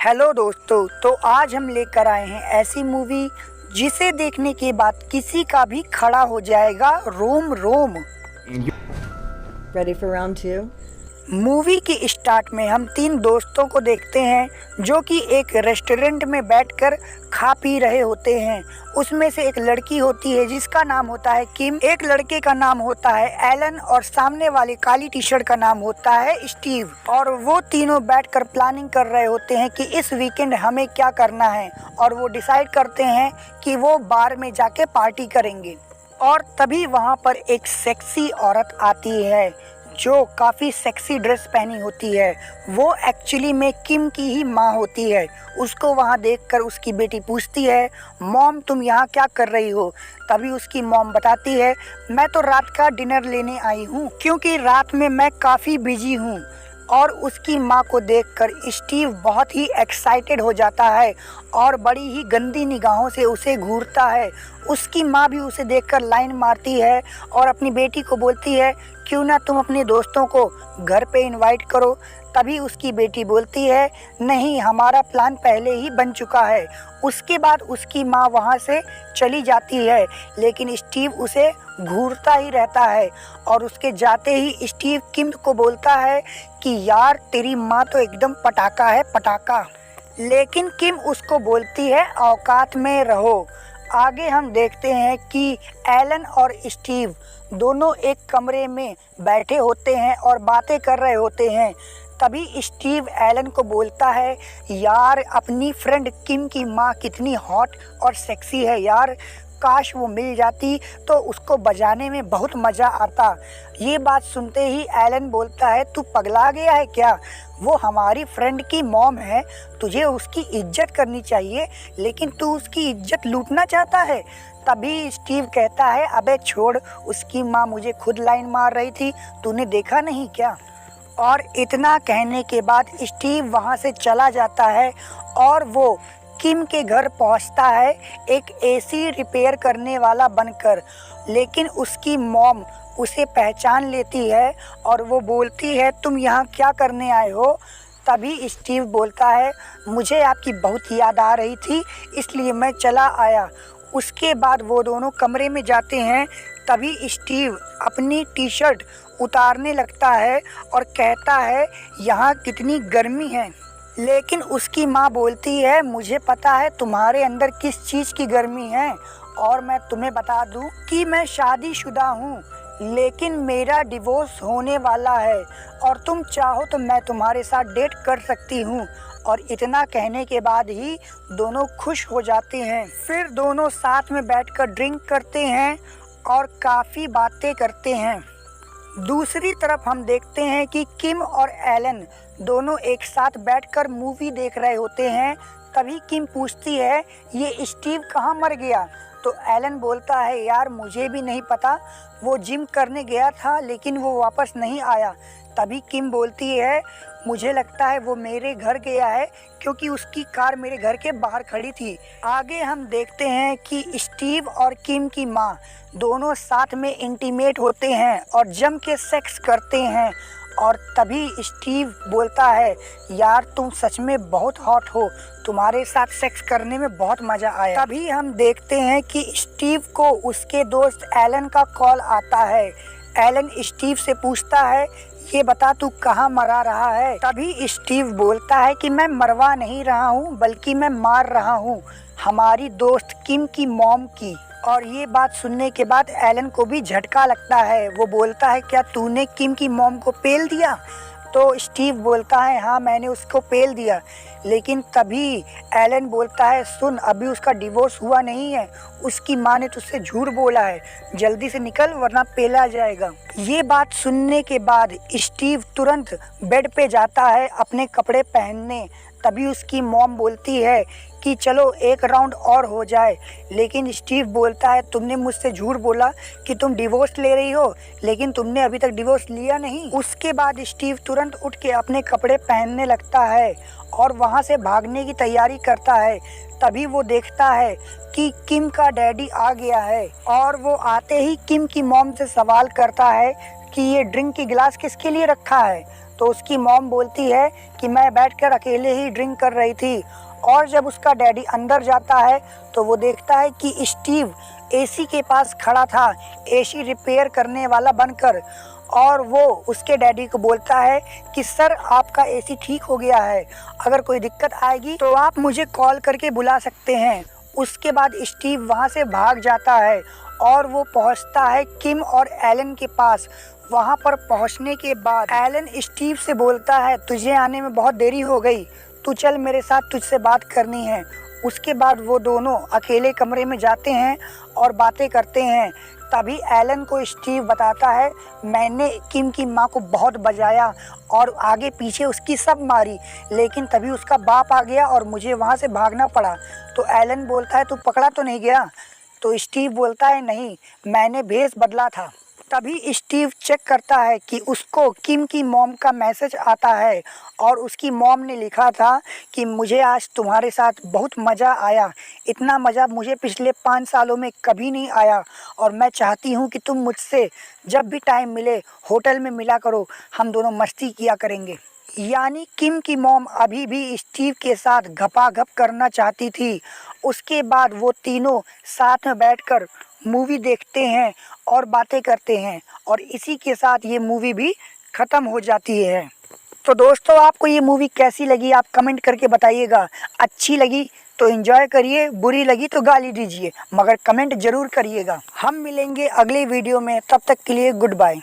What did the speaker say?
Hello दोस्तों, तो आज हम लेकर आए हैं ऐसी मूवी जिसे देखने के बाद किसी का भी खड़ा हो जाएगा रोम रोम। Ready for round two? Movie की स्टार्ट में हम तीन दोस्तों को देखते हैं जो कि एक रेस्टोरेंट में बैठकर खा पी रहे होते हैं। उसमें से एक लड़की होती है जिसका नाम होता है किम, एक लड़के का नाम होता है एलन और सामने वाले काली टी शर्ट का नाम होता है स्टीव। और वो तीनों बैठकर प्लानिंग कर रहे होते हैं कि इस वीकेंड हमें क्या करना है, और वो डिसाइड करते हैं कि वो बार में जाके पार्टी करेंगे। और तभी वहाँ पर एक सेक्सी औरत आती है जो काफ़ी सेक्सी ड्रेस पहनी होती है। वो एक्चुअली में किम की ही माँ होती है। उसको वहाँ देखकर उसकी बेटी पूछती है, मॉम तुम यहाँ क्या कर रही हो? तभी उसकी मॉम बताती है, मैं तो रात का डिनर लेने आई हूँ क्योंकि रात में मैं काफ़ी बिजी हूँ। और उसकी माँ को देखकर स्टीव बहुत ही एक्साइटेड हो जाता है और बड़ी ही गंदी निगाहों से उसे घूरता है। उसकी माँ भी उसे देखकर लाइन मारती है और अपनी बेटी को बोलती है, क्यों ना तुम अपने दोस्तों को घर पे इनवाइट करो। तभी उसकी बेटी बोलती है, नहीं हमारा प्लान पहले ही बन चुका है। उसके बाद उसकी माँ वहाँ से चली जाती है, लेकिन स्टीव उसे घूरता ही रहता है। और उसके जाते ही स्टीव किम को बोलता है कि यार तेरी माँ तो एकदम पटाखा है, पटाखा। लेकिन किम उसको बोलती है, औकात में रहो। आगे हम देखते हैं कि एलन और स्टीव दोनों एक कमरे में बैठे होते हैं और बातें कर रहे होते हैं। तभी स्टीव एलन को बोलता है, यार अपनी फ्रेंड किम की माँ कितनी हॉट और सेक्सी है यार, काश वो मिल जाती तो उसको बजाने में बहुत मज़ा आता। ये बात सुनते ही एलन बोलता है, तू पगला गया है क्या? वो हमारी फ्रेंड की मॉम है, तुझे उसकी इज्जत करनी चाहिए, लेकिन तू उसकी इज्जत लूटना चाहता है। तभी स्टीव कहता है, अबे छोड़, उसकी माँ मुझे खुद लाइन मार रही थी, तूने देखा नहीं क्या? और इतना कहने के बाद स्टीव वहाँ से चला जाता है और वो किम के घर पहुंचता है एक एसी रिपेयर करने वाला बनकर। लेकिन उसकी मॉम उसे पहचान लेती है और वो बोलती है, तुम यहाँ क्या करने आए हो? तभी स्टीव बोलता है, मुझे आपकी बहुत याद आ रही थी इसलिए मैं चला आया। उसके बाद वो दोनों कमरे में जाते हैं। तभी स्टीव अपनी टी शर्ट उतारने लगता है और कहता है, यहाँ कितनी गर्मी है। लेकिन उसकी माँ बोलती है, मुझे पता है तुम्हारे अंदर किस चीज़ की गर्मी है, और मैं तुम्हें बता दूं कि मैं शादीशुदा हूँ, लेकिन मेरा डिवोर्स होने वाला है और तुम चाहो तो मैं तुम्हारे साथ डेट कर सकती हूँ। और इतना कहने के बाद ही दोनों खुश हो जाते हैं। फिर दोनों साथ में बैठकर ड्रिंक करते हैं और काफ़ी बातें करते हैं। दूसरी तरफ हम देखते हैं कि किम और एलन दोनों एक साथ बैठकर मूवी देख रहे होते हैं। तभी किम पूछती है, ये स्टीव कहाँ मर गया? तो एलन बोलता है, यार मुझे भी नहीं पता, वो जिम करने गया था लेकिन वो वापस नहीं आया। तभी किम बोलती है, मुझे लगता है वो मेरे घर गया है क्योंकि उसकी कार मेरे घर के बाहर खड़ी थी। आगे हम देखते हैं कि स्टीव और किम की माँ दोनों साथ में इंटीमेट होते हैं और जम के सेक्स करते हैं। और तभी स्टीव बोलता है, यार तुम सच में बहुत हॉट हो, तुम्हारे साथ सेक्स करने में बहुत मज़ा आया। तभी हम देखते हैं कि स्टीव को उसके दोस्त एलन का कॉल आता है। एलन स्टीव से पूछता है, ये बता तू कहाँ मरा रहा है? तभी स्टीव बोलता है कि मैं मरवा नहीं रहा हूँ बल्कि मैं मार रहा हूँ हमारी दोस्त किम की मॉम की। और ये बात सुनने के बाद एलन को भी झटका लगता है। वो बोलता है, क्या तूने किम की मॉम को पेल दिया? तो स्टीव बोलता है, हाँ मैंने उसको पेल दिया। लेकिन तभी एलन बोलता है, सुन अभी उसका डिवोर्स हुआ नहीं है, उसकी माँ ने तुझसे झूठ बोला है, जल्दी से निकल वरना पेला जाएगा। ये बात सुनने के बाद स्टीव तुरंत बेड पे जाता है अपने कपड़े पहनने। तभी उसकी मॉम बोलती है कि चलो एक राउंड और हो जाए। लेकिन स्टीव बोलता है, तुमने मुझसे झूठ बोला कि तुम डिवोर्स ले रही हो, लेकिन तुमने अभी तक डिवोर्स लिया नहीं। उसके बाद स्टीव तुरंत उठ के अपने कपड़े पहनने लगता है और वहाँ से भागने की तैयारी करता है। तभी वो देखता है कि किम का डैडी आ गया है और वो आते ही किम की मॉम से सवाल करता है कि ये ड्रिंक की गिलास किसके लिए रखा है? तो उसकी मॉम बोलती है कि मैं बैठकर अकेले ही ड्रिंक कर रही थी। और जब उसका डैडी अंदर जाता है तो वो देखता है कि स्टीव एसी के पास खड़ा था, एसी रिपेयर करने वाला बनकर। और वो उसके डैडी को बोलता है कि सर आपका एसी ठीक हो गया है, अगर कोई दिक्कत आएगी तो आप मुझे कॉल करके बुला सकते हैं। उसके बाद स्टीव वहाँ से भाग जाता है और वो पहुँचता है किम और एलन के पास। वहाँ पर पहुँचने के बाद एलन स्टीव से बोलता है तुझे आने में बहुत देरी हो गई, तू चल मेरे साथ, तुझसे बात करनी है। उसके बाद वो दोनों अकेले कमरे में जाते हैं और बातें करते हैं। तभी एलन को स्टीव बताता है मैंने किम की माँ को बहुत बजाया और आगे पीछे उसकी सब मारी, लेकिन तभी उसका बाप आ गया और मुझे वहाँ से भागना पड़ा। तो एलन बोलता है तू पकड़ा तो नहीं गया? तो स्टीव बोलता है नहीं, मैंने भेष बदला था। तभी स्टीव चेक करता है कि उसको किम की मॉम का मैसेज आता है और उसकी मॉम ने लिखा था कि मुझे आज तुम्हारे साथ बहुत मज़ा आया, इतना मज़ा मुझे पिछले 5 सालों में कभी नहीं आया और मैं चाहती हूँ कि तुम मुझसे जब भी टाइम मिले होटल में मिला करो, हम दोनों मस्ती किया करेंगे। यानी किम की मॉम अभी भी स्टीव के साथ घपाघप करना चाहती थी। उसके बाद वो तीनों साथ में बैठकर मूवी देखते हैं और बातें करते हैं और इसी के साथ ये मूवी भी ख़त्म हो जाती है। तो दोस्तों आपको ये मूवी कैसी लगी आप कमेंट करके बताइएगा। अच्छी लगी तो एंजॉय करिए, बुरी लगी तो गाली दीजिए, मगर कमेंट ज़रूर करिएगा। हम मिलेंगे अगले वीडियो में, तब तक के लिए गुड बाय।